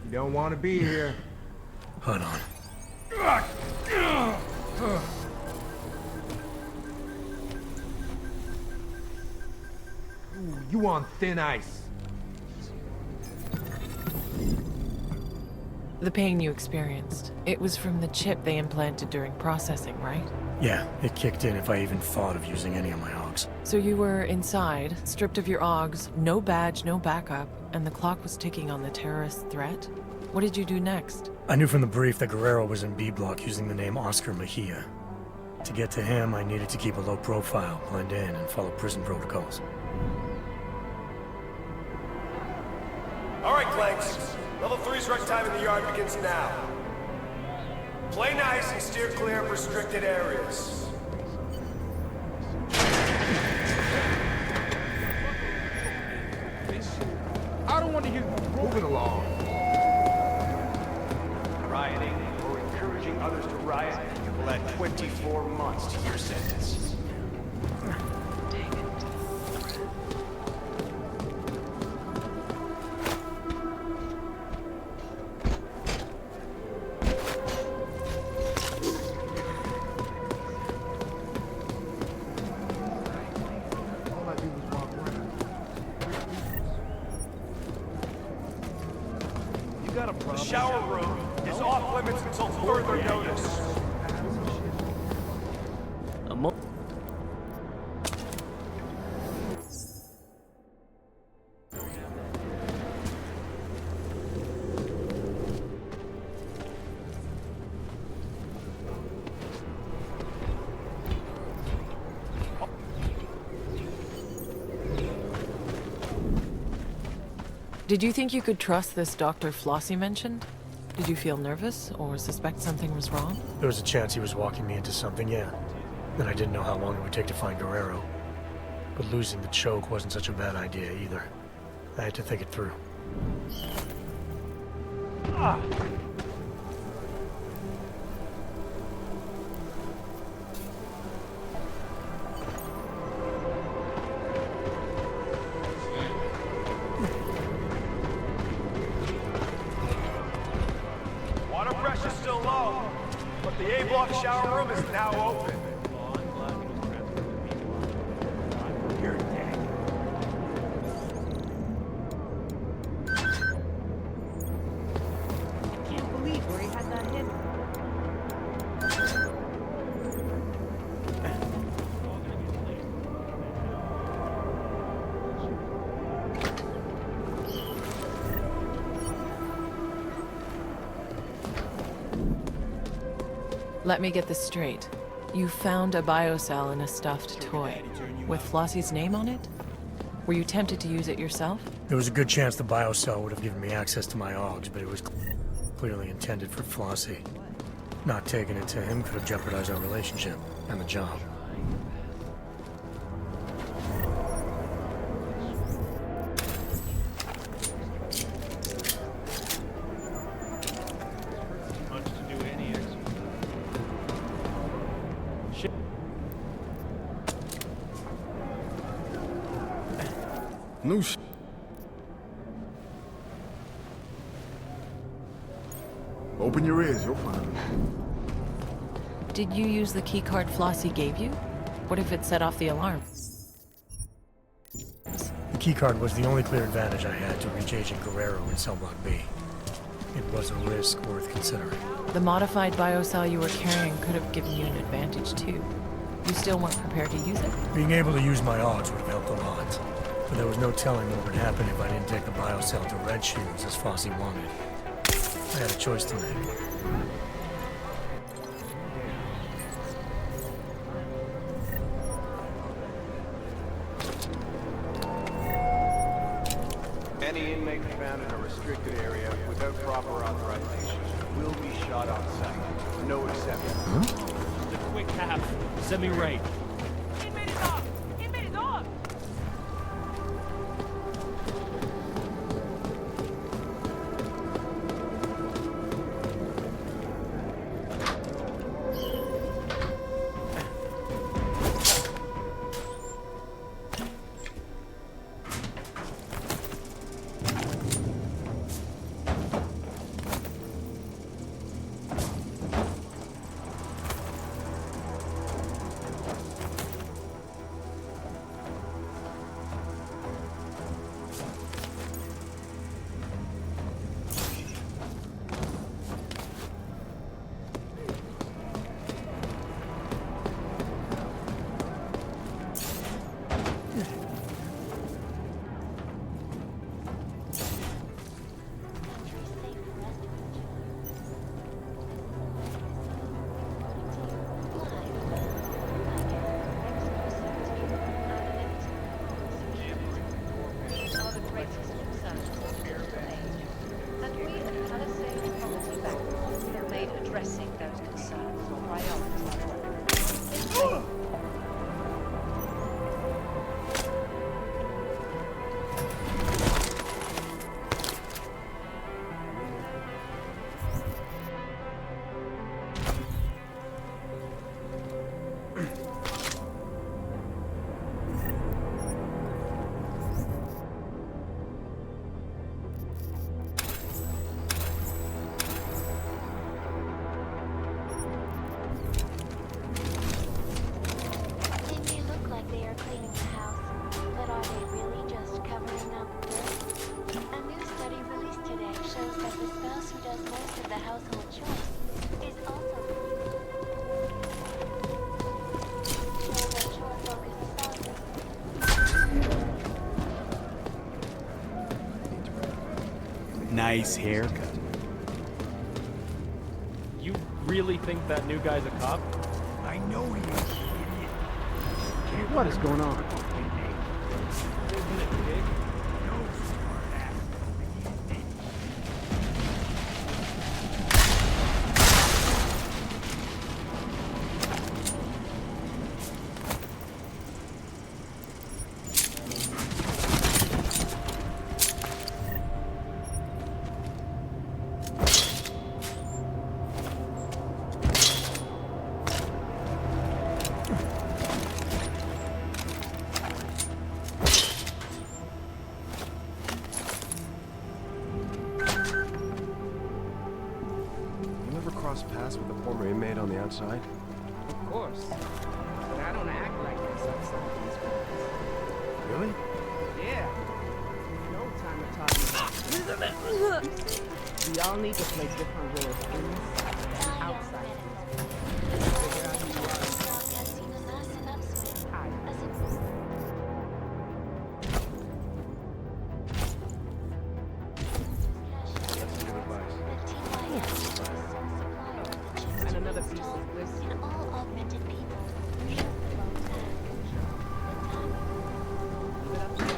You don't want to be here. Hold on. Ooh, you on thin ice. The pain you experienced, it was from the chip they implanted during processing, right? Yeah, it kicked in if I even thought of using any of my Augs. So you were inside, stripped of your Augs, no badge, no backup, and the clock was ticking on the terrorist threat? What did you do next? I knew from the brief that Guerrero was in B Block using the name Oscar Mejia. To get to him, I needed to keep a low profile, blend in, and follow prison protocols. All right, Clanks. Level 3's run time in the yard begins now. Play nice and steer clear of restricted areas. I don't want to hear you moving along. Rioting or encouraging others to riot, you will add 24 months to your sentence. The shower room is off limits until further notice. Did you think you could trust this Dr. Flossie mentioned? Did you feel nervous or suspect something was wrong? There was a chance he was walking me into something, yeah. And I didn't know how long it would take to find Guerrero. But losing the choke wasn't such a bad idea either. I had to think it through. Water pressure's still low, but the A-block shower room is now open. You're dead. Can't believe where he had that hidden. Let me get this straight. You found a biocell in a stuffed toy, with Flossie's name on it? Were you tempted to use it yourself? There was a good chance the biocell would have given me access to my Augs, but it was clearly intended for Flossie. Not taking it to him could have jeopardized our relationship and the job. No sh. Open your ears, you'll find it. Did you use the keycard Flossie gave you? What if it set off the alarm? The keycard was the only clear advantage I had to reach Agent Guerrero in Cell Block B. It was a risk worth considering. The modified biocell you were carrying could have given you an advantage too. You still weren't prepared to use it? Being able to use my Augs would have helped a lot. But there was no telling what would happen if I didn't take the biocell to Red Shoes as Flossie wanted. I had a choice to make. Any inmate found in a restricted area without proper authorization will be shot on sight. No exceptions. Just a quick half. Send me right. Inmate is off! Inmate is off! addressing those concerns or priorities. Nice haircut. You really think that new guy's a cop? I know he is, idiot. What is going on? Isn't it big? No smart ass. Pass with the former inmate on the outside? Of course. But I don't act like this outside these walls. Really? Yeah. No time to talk. We all need to play different roles inside and outside. Figure out who you are. That's good advice. And another piece of whiskey. All augmented people. Leave it up to you.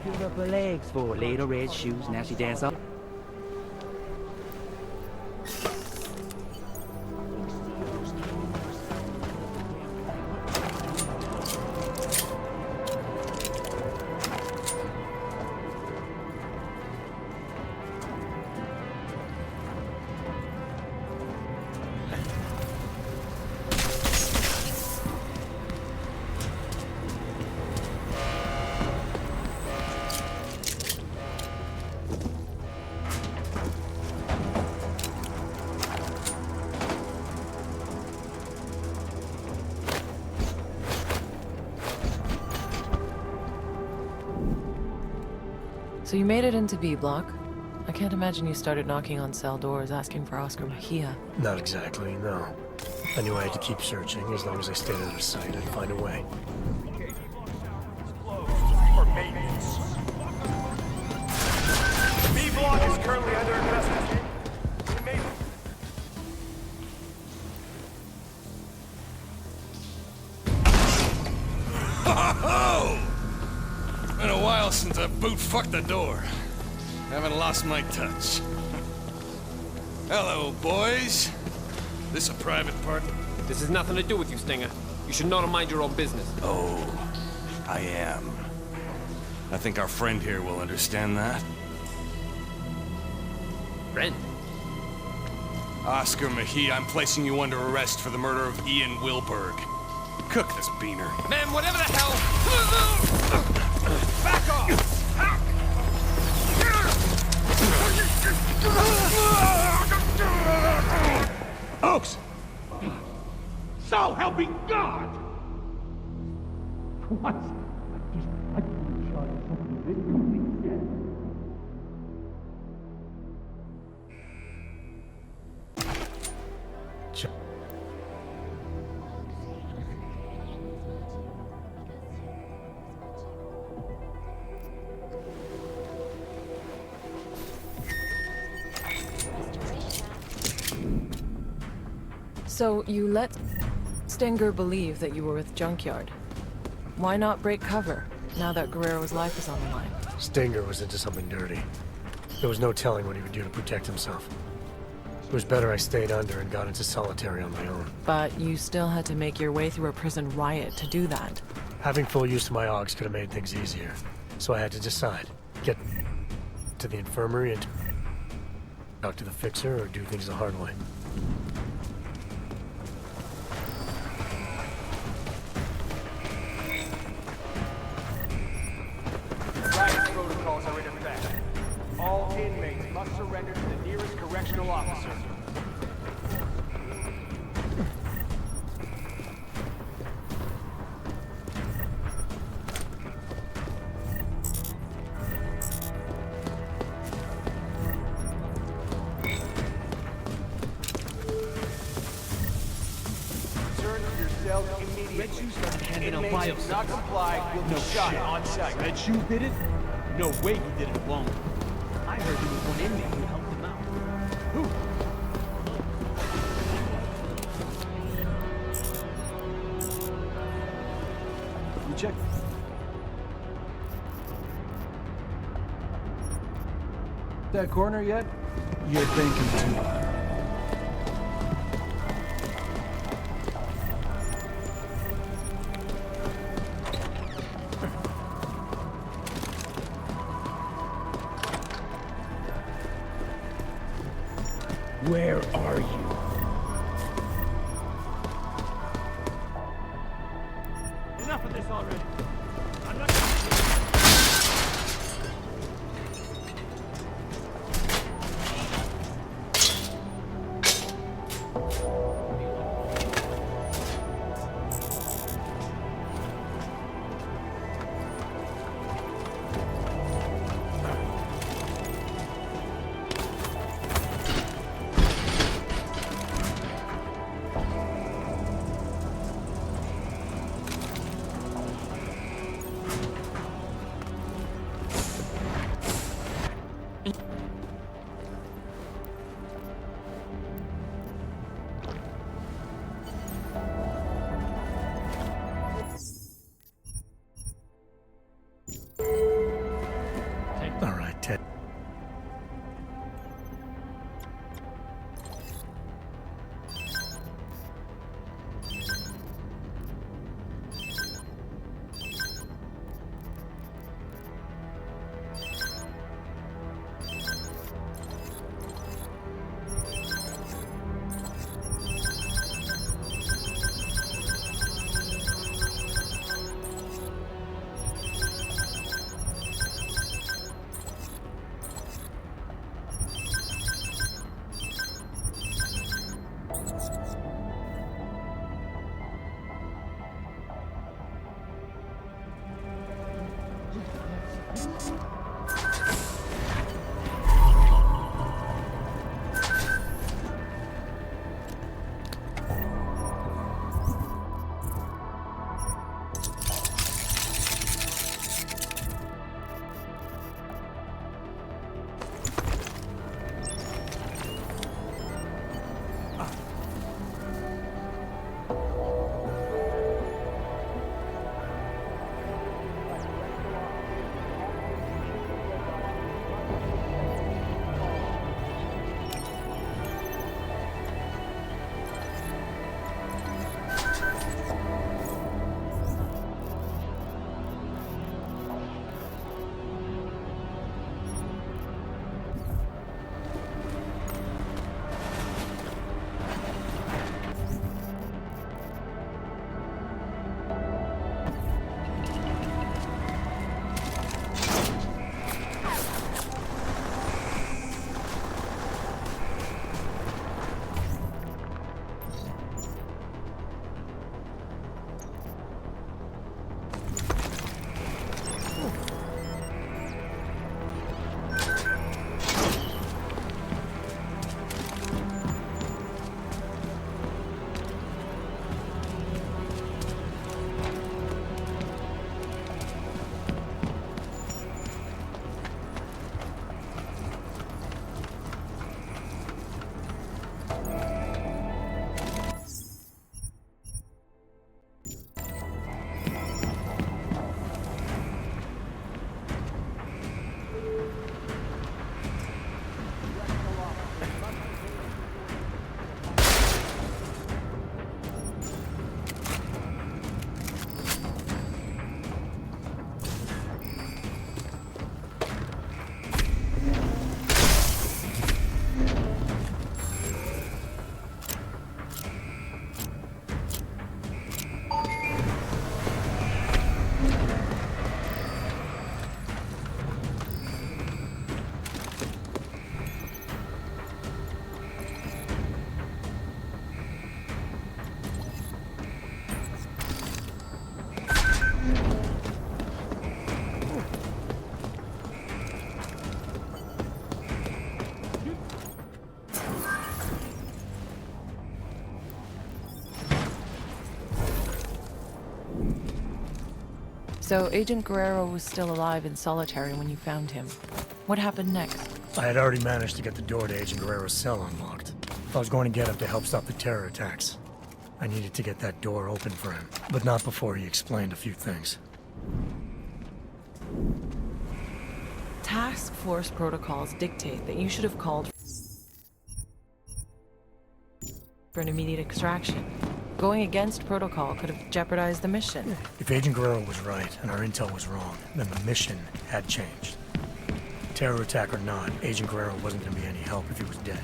Give up her legs for little red shoes. Now she dance up. So you made it into B block. I can't imagine you started knocking on cell doors asking for Oscar Mejia. Not exactly, no. I knew I had to keep searching. As long as I stayed out of sight, I'd find a way. For maintenance. B block is currently under investigation. Ho-ho-ho! Been a while since I boot-fucked the door. Haven't lost my touch. Hello, boys. This a private part? This has nothing to do with you, Stinger. You should know to mind your own business. Oh, I am. I think our friend here will understand that. Friend? Oscar Mahee, I'm placing you under arrest for the murder of Ian Wilberg. Cook this beaner. Man, whatever the hell! Back off! Oaks! So help me God! What? So you let Stinger believe that you were with Junkyard. Why not break cover, now that Guerrero's life is on the line? Stinger was into something dirty. There was no telling what he would do to protect himself. It was better I stayed under and got into solitary on my own. But you still had to make your way through a prison riot to do that. Having full use of my AUGs could have made things easier. So I had to decide. Get to the infirmary and talk to the fixer, or do things the hard way. Riot protocols are in effect. All inmates must surrender to the nearest correctional officer. Return to your cells immediately. Inmates who do not comply will be shot on sight. Red Shoes did it? No way he did it alone. I heard there was one inmate who helped him out. Who? You check. That corner yet? You're thinking too hard. Where are you? Enough of this already. I'm not All right, Ted. So Agent Guerrero was still alive in solitary when you found him. What happened next? I had already managed to get the door to Agent Guerrero's cell unlocked. I was going to get him to help stop the terror attacks. I needed to get that door open for him, but not before he explained a few things. Task force protocols dictate that you should have called for an immediate extraction. Going against protocol could have jeopardized the mission. If Agent Guerrero was right and our intel was wrong, then the mission had changed. Terror attack or not, Agent Guerrero wasn't going to be any help if he was dead.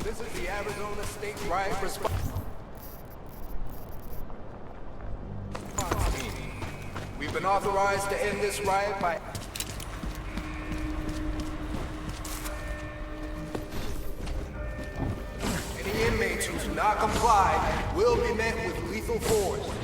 This is the Arizona State Riot Response Team. We've been authorized to end this riot by... Any inmates who do not comply will be met with lethal force.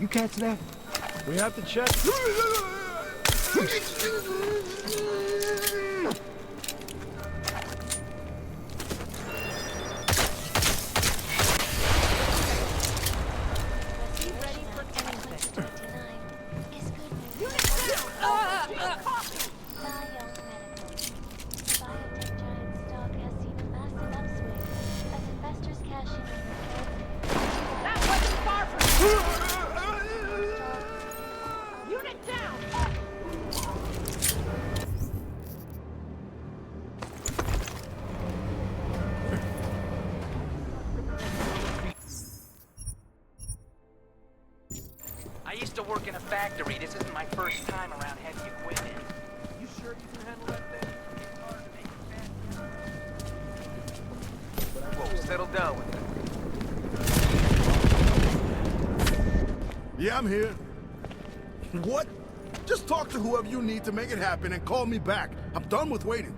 You catch that? We have to check. I used to work in a factory. This isn't my first time around heavy equipment. You sure you can handle that thing? It's hard to make it Whoa, settle down with that. Yeah, I'm here. What? Just talk to whoever you need to make it happen and call me back. I'm done with waiting.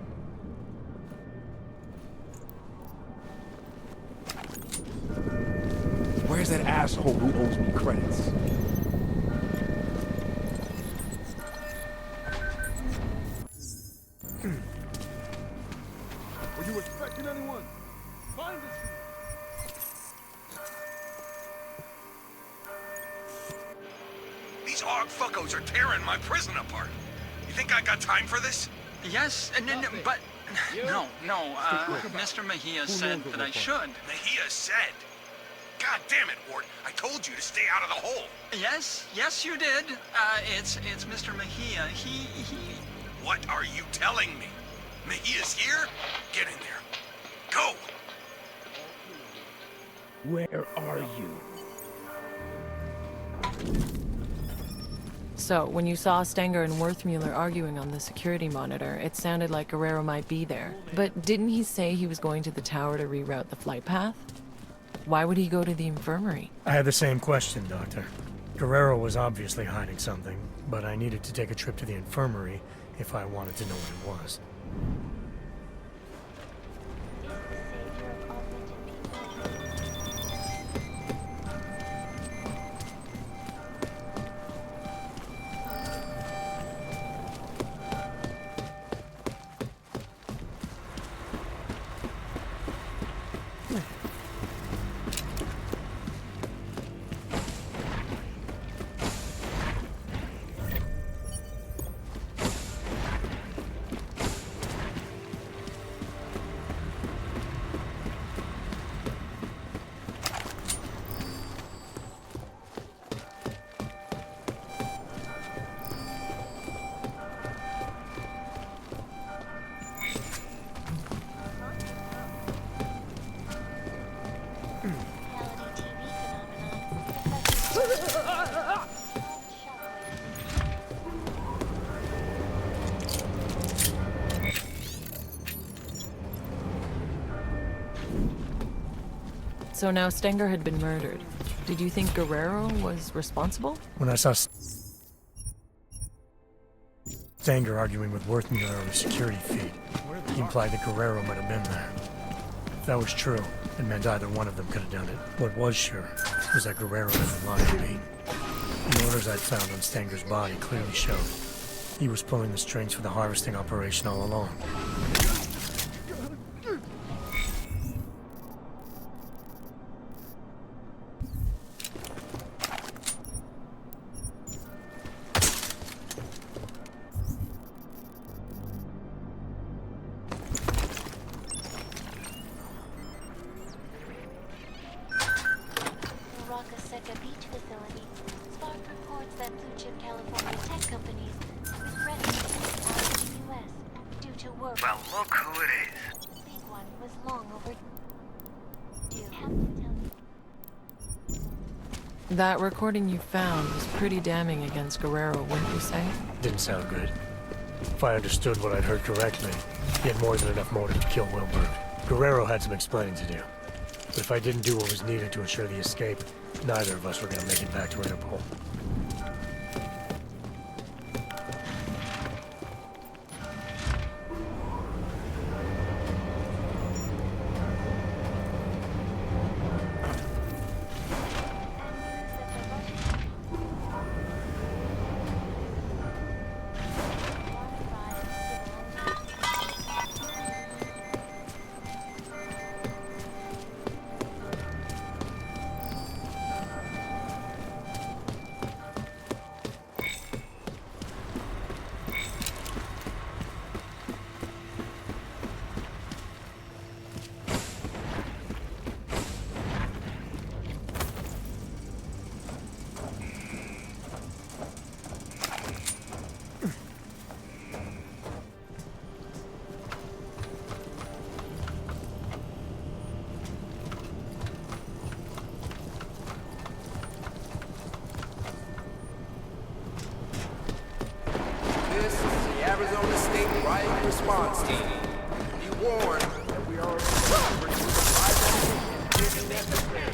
Where's that asshole who owes me credits? Were you expecting anyone? Find us. These hog fuckos are tearing my prison apart. You think I got time for this? Yes, but no. Mr. Mejia said that I should. Mejia said. God damn it, Ward. I told you to stay out of the hole. Yes, you did. It's Mr. Mejia. He... What are you telling me? Mejia's here? Get in there. Go! Where are you? So, when you saw Stenger and Worthmuller arguing on the security monitor, it sounded like Guerrero might be there. But didn't he say he was going to the tower to reroute the flight path? Why would he go to the infirmary? I had the same question, Doctor. Guerrero was obviously hiding something, but I needed to take a trip to the infirmary if I wanted to know what it was. So now Stenger had been murdered. Did you think Guerrero was responsible? When I saw Stenger arguing with Worthmuller on the security feed, he implied that Guerrero might have been there. If that was true, it meant either one of them could have done it. What was sure was that Guerrero wasn't lying to me. The orders I'd found on Stenger's body clearly showed he was pulling the strings for the harvesting operation all along. Well, look who it is. Big one was long overdue. That recording you found was pretty damning against Guerrero, wouldn't you say? Didn't sound good. If I understood what I'd heard correctly, he had more than enough motive to kill Wilbur. Guerrero had some explaining to do. But if I didn't do what was needed to ensure the escape, neither of us were going to make it back to Interpol. Arizona State Riot Response Team. Be warned that we are responsible for the riot necessary.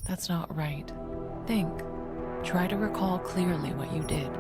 That's not right. Think. Try to recall clearly what you did.